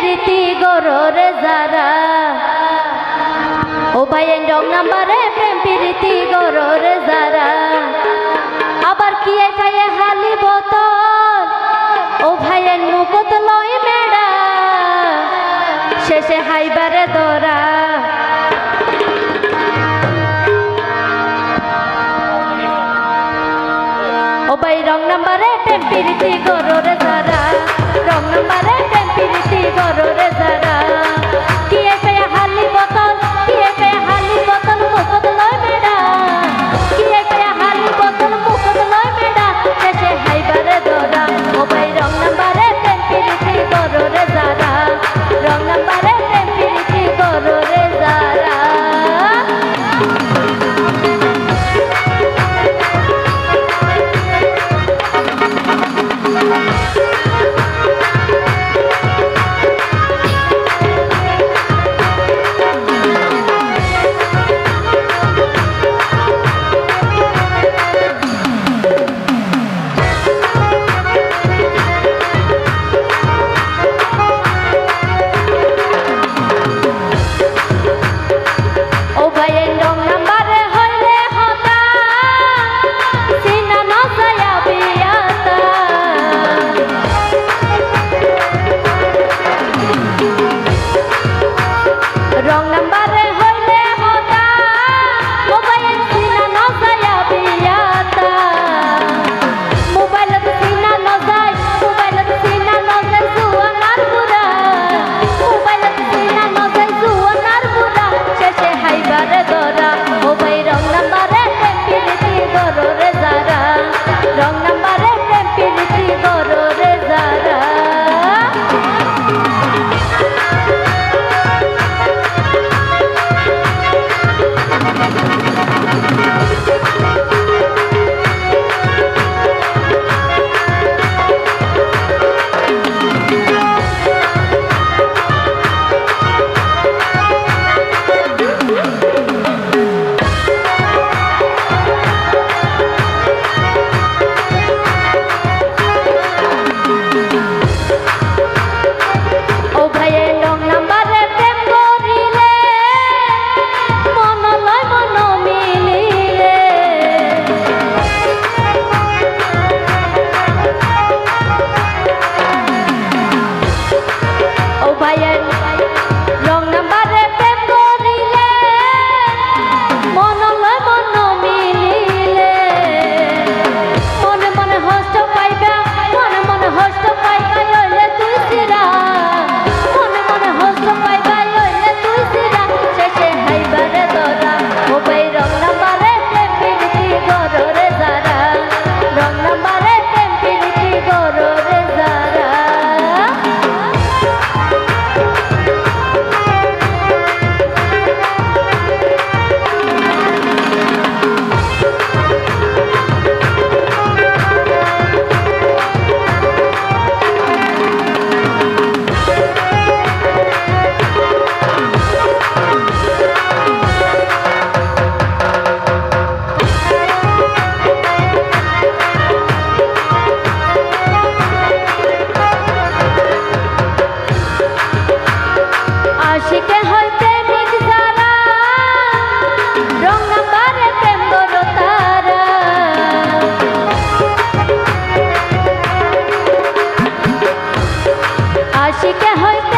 প্রীতি গররে যারা ও ভাই রং নাম্বারে প্রেম প্রীতি গররে যারা আবার কি পায়ে হালি বোতল ও ভাইয়ের মুকুত লয় মেডা শেষে হাইবারে দরা ও ভাই রং নাম্বারে প্রেম প্রীতি গররে যারা রং নাম্বারে প্রেম প্রীতি গররে যারা কি পায়ে হালি বোতল কি পায়ে হালি বোতল মুকুত লয় মেডা কি পায়ে হালি বোতল মুকুত লয় মেডা শেষে হাইবারে দরা ও ভাই রং নাম্বারে প্রেম প্রীতি গররে যারা রং নাম্বারে প্রেম প্রীতি গররে যারা রং নাম্বারে হইলে হতা মোবাইল চিনা ন যায় বিয়াতা মোবাইলত চিনা ন যায় জুয়ানার বুড়া মোবাইলত চিনা ন যায় জুয়ানার বুড়া শেষে হাইবারে দরা ও ভাই রং নাম্বারে প্রেম প্রীতি গররে যারা রং নাম্বারে প্রেম প্রীতি গররে যারা আশিকে হইতে নিজ যারা রং নাম্বারে প্রেম গর তারা আশিকে হইতে